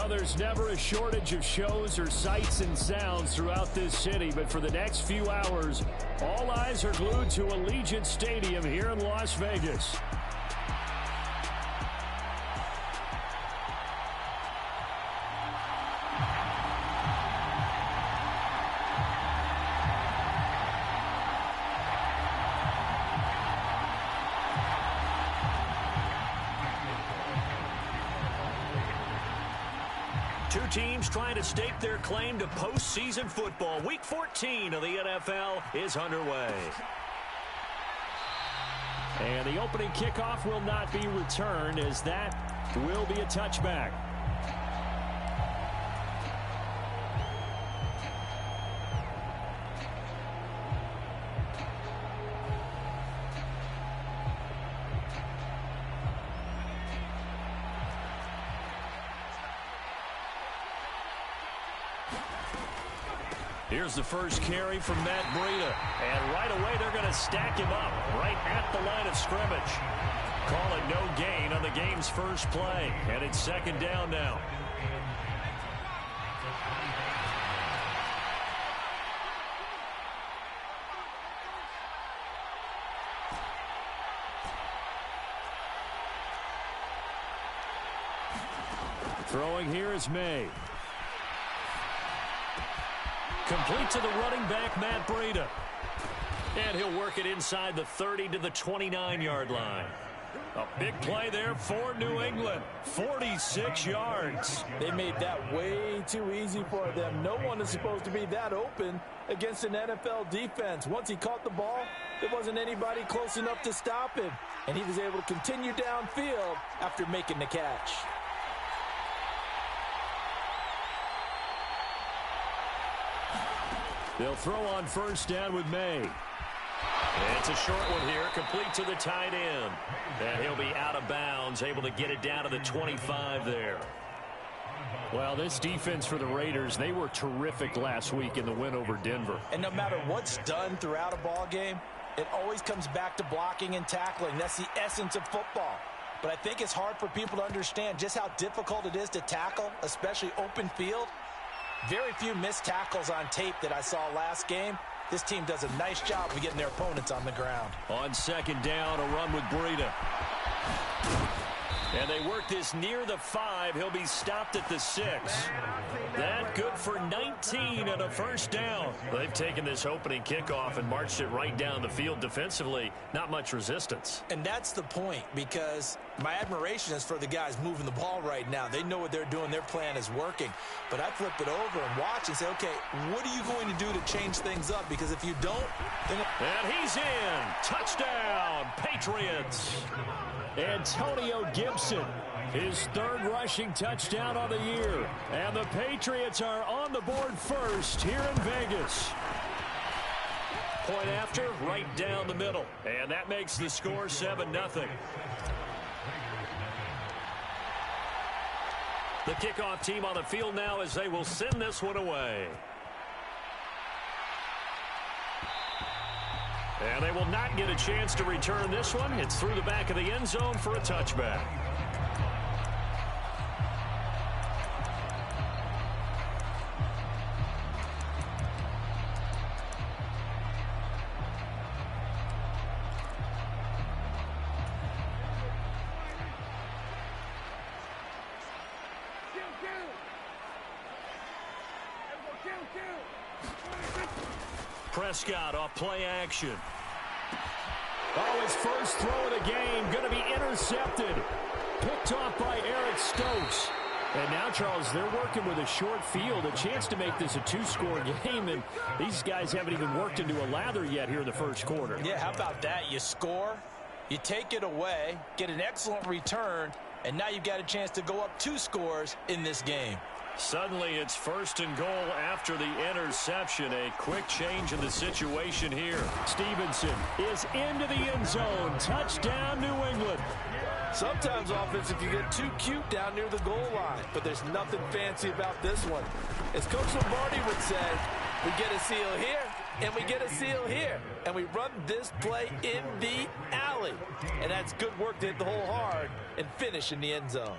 Well, there's never a shortage of shows or sights and sounds throughout this city, but for the next few hours, all eyes are glued to Allegiant Stadium here in Las Vegas. Two teams trying to stake their claim to postseason football. Week 14 of the NFL is underway. And the opening kickoff will not be returned, as that will be a touchback. Here's the first carry from Matt Breida. And right away, they're going to stack him up right at the line of scrimmage. Call it no gain on the game's first play. And it's second down now. Throwing here is May. Complete to the running back, Matt Breida. And he'll work it inside the 30 to the 29-yard line. A big play there for New England. 46 yards. They made that way too easy for them. No one is supposed to be that open against an NFL defense. Once he caught the ball, there wasn't anybody close enough to stop him. And he was able to continue downfield after making the catch. They'll throw on first down with May. It's a short one here, complete to the tight end. And he'll be out of bounds, able to get it down to the 25 there. Well, this defense for the Raiders, they were terrific last week in the win over Denver. And no matter what's done throughout a ball game, it always comes back to blocking and tackling. That's the essence of football. But I think it's hard for people to understand just how difficult it is to tackle, especially open field. Very few missed tackles on tape that I saw last game. This team does a nice job of getting their opponents on the ground. On second down, a run with Breida. And they work this near the 5. He'll be stopped at the 6. That good for 19 and a first down. They've taken this opening kickoff and marched it right down the field defensively. Not much resistance. And that's the point, because my admiration is for the guys moving the ball right now. They know what they're doing. Their plan is working. But I flip it over and watch and say, okay, what are you going to do to change things up? Because if you don't, then... And he's in. Touchdown, Patriots. Antonio Gibson, his third rushing touchdown on the year. And the Patriots are on the board first here in Vegas. Point after, right down the middle. And that makes the score 7-0. The kickoff team on the field now as they will send this one away. And they will not get a chance to return this one. It's through the back of the end zone for a touchback. Prescott off play action. Oh, his first throw of the game going to be intercepted. Picked off by Eric Stokes. And now, Charles, they're working with a short field, a chance to make this a 2-score game, and these guys haven't even worked into a lather yet here in the first quarter. Yeah, how about that? You score, you take it away, get an excellent return, and now you've got a chance to go up 2 scores in this game. Suddenly it's first and goal after the interception. A quick change in the situation here. Stevenson is into the end zone. Touchdown, New England. Sometimes offense, if you get too cute down near the goal line, but there's nothing fancy about this one. As Coach Lombardi would say, we get a seal here, and we get a seal here, and we run this play in the alley. And that's good work to hit the hole hard and finish in the end zone.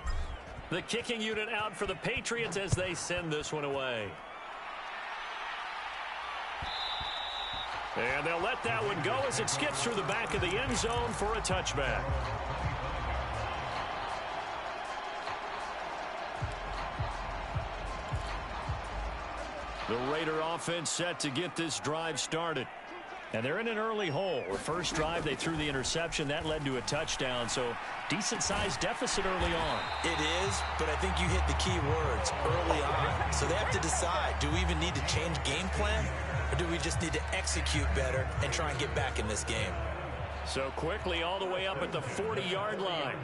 The kicking unit out for the Patriots as they send this one away. And they'll let that one go as it skips through the back of the end zone for a touchback. The Raider offense set to get this drive started. And they're in an early hole. The first drive, they threw the interception. That led to a touchdown, so decent-sized deficit early on. It is, but I think you hit the key words, early on. So they have to decide, do we even need to change game plan, or do we just need to execute better and try and get back in this game? So quickly all the way up at the 40-yard line.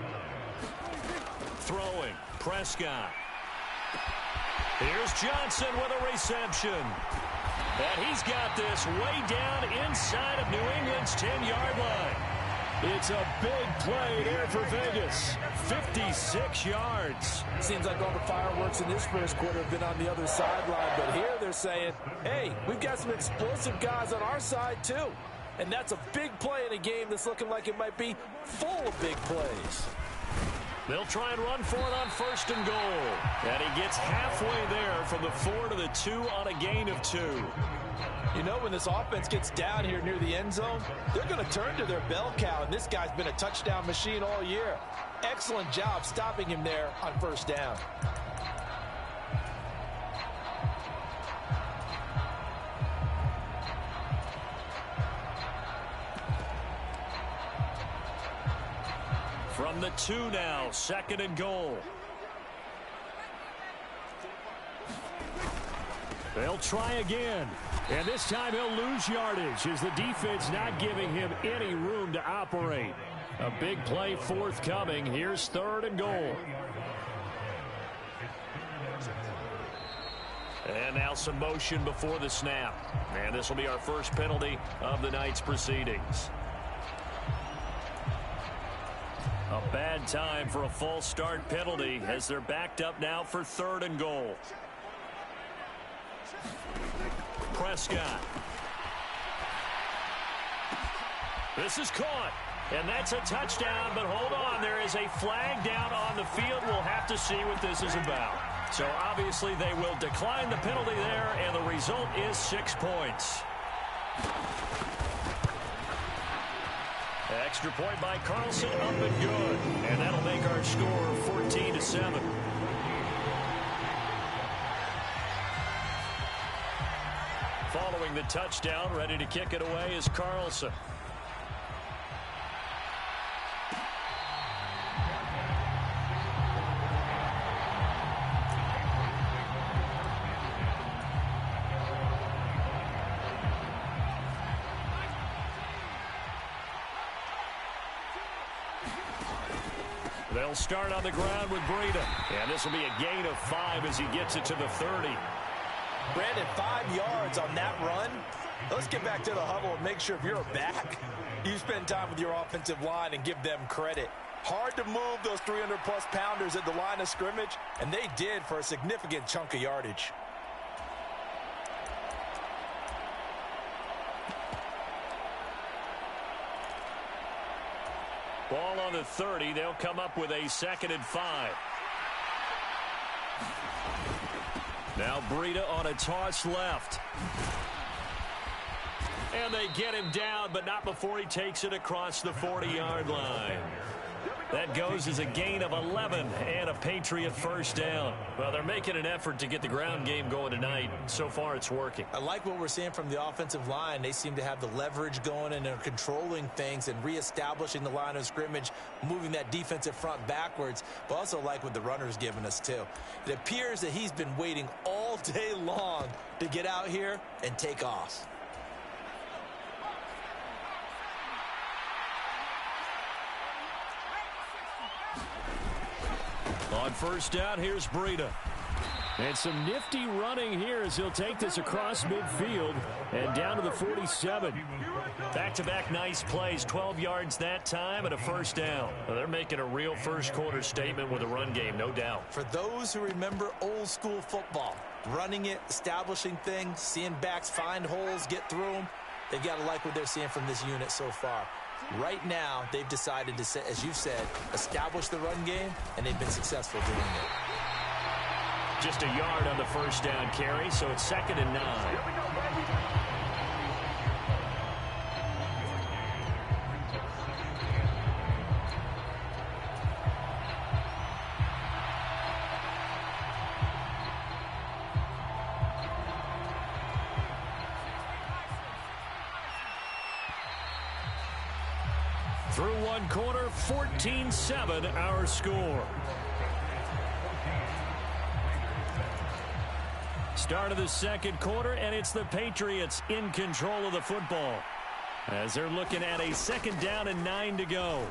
Throwing, Prescott. Here's Johnson with a reception. And he's got this way down inside of New England's 10-yard line. It's a big play there for Vegas. 56 yards. Seems like all the fireworks in this first quarter have been on the other sideline, but here they're saying, hey, we've got some explosive guys on our side too. And that's a big play in a game that's looking like it might be full of big plays. They'll try and run for it on 1st and goal. And he gets halfway there from the 4 to the 2 on a gain of 2. You know, when this offense gets down here near the end zone, they're going to turn to their bell cow, and this guy's been a touchdown machine all year. Excellent job stopping him there on 1st down. From the 2 now, 2nd and goal. They'll try again. And this time he'll lose yardage as the defense not giving him any room to operate. A big play forthcoming. Here's 3rd and goal. And now some motion before the snap. And this will be our first penalty of the night's proceedings. A bad time for a false start penalty as they're backed up now for 3rd and goal. Prescott. This is caught. And that's a touchdown, but hold on. There is a flag down on the field. We'll have to see what this is about. So obviously they will decline the penalty there, and the result is 6 points. Extra point by Carlson, up and good. And that'll make our score 14-7. Following the touchdown, ready to kick it away is Carlson. They'll start on the ground with Breida. And this will be a gain of 5 as he gets it to the 30. Brandon, 5 yards on that run. Let's get back to the huddle and make sure if you're back, you spend time with your offensive line and give them credit. Hard to move those 300-plus pounders at the line of scrimmage, and they did for a significant chunk of yardage. Ball on the 30. They'll come up with a 2nd and 5. Now Breida on a toss left. And they get him down, but not before he takes it across the 40-yard line. That goes as a gain of 11 and a Patriot 1st down. Well, they're making an effort to get the ground game going tonight. So far, it's working. I like what we're seeing from the offensive line. They seem to have the leverage going, and they're controlling things and reestablishing the line of scrimmage, moving that defensive front backwards, but also like what the runner's giving us, too. It appears that he's been waiting all day long to get out here and take off. On 1st down, here's Breida. And some nifty running here as he'll take this across midfield and down to the 47. Back-to-back nice plays, 12 yards that time and a 1st down. Well, they're making a real first-quarter statement with a run game, no doubt. For those who remember old-school football, running it, establishing things, seeing backs find holes, get through them, they've got to like what they're seeing from this unit so far. Right now, they've decided to, as you've said, establish the run game, and they've been successful doing it. Just a yard on the first down carry, so it's 2nd and 9. Through one quarter, 14-7 our score. Start of the second quarter, and it's the Patriots in control of the football as they're looking at a 2nd down and 9 to go.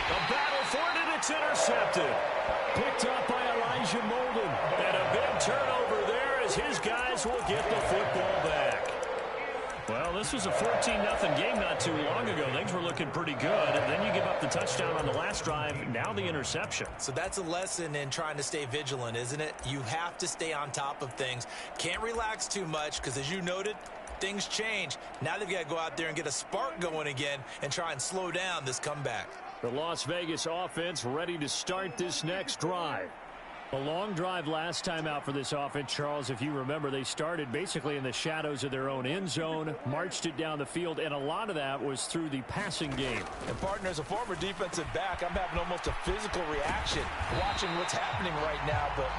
A battle for it, and it's intercepted. Picked up by Elijah Molden. And a big turnover there as his guys will get the football back. Well, this was a 14-0 game not too long ago. Things were looking pretty good. And then you give up the touchdown on the last drive. Now the interception. So that's a lesson in trying to stay vigilant, isn't it? You have to stay on top of things. Can't relax too much because, as you noted, things change. Now they've got to go out there and get a spark going again and try and slow down this comeback. The Las Vegas offense ready to start this next drive. A long drive last time out for this offense, Charles. If you remember, they started basically in the shadows of their own end zone, marched it down the field, and a lot of that was through the passing game. And, partner, as a former defensive back, I'm having almost a physical reaction watching what's happening right now. But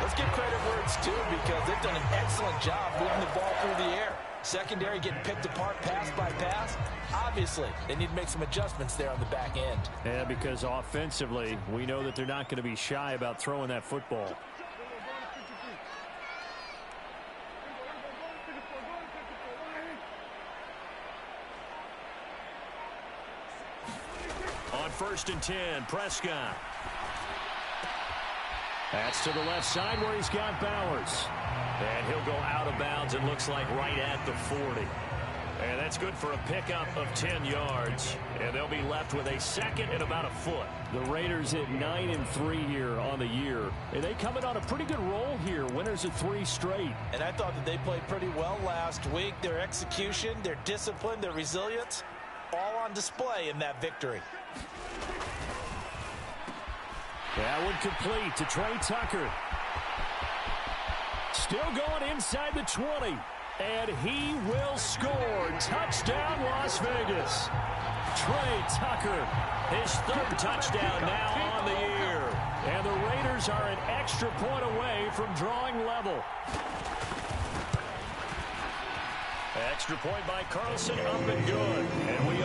let's give credit where it's due because they've done an excellent job moving the ball through the air. Secondary getting picked apart pass by pass. Obviously, they need to make some adjustments there on the back end. Yeah, because offensively, we know that they're not going to be shy about throwing that football. On 1st and 10, Prescott. That's to the left side where he's got Bowers. And he'll go out of bounds, it looks like, right at the 40. And that's good for a pickup of 10 yards. And they'll be left with a 2nd and about a foot. The Raiders at 9-3 here on the year. And they come in on a pretty good roll here. Winners of 3 straight. And I thought that they played pretty well last week. Their execution, their discipline, their resilience, all on display in that victory. That one complete to Trey Tucker. Still going inside the 20. And he will score. Touchdown, Las Vegas. Trey Tucker, his 3rd touchdown now on the year. And the Raiders are an extra point away from drawing level. Extra point by Carlson, up and good. And we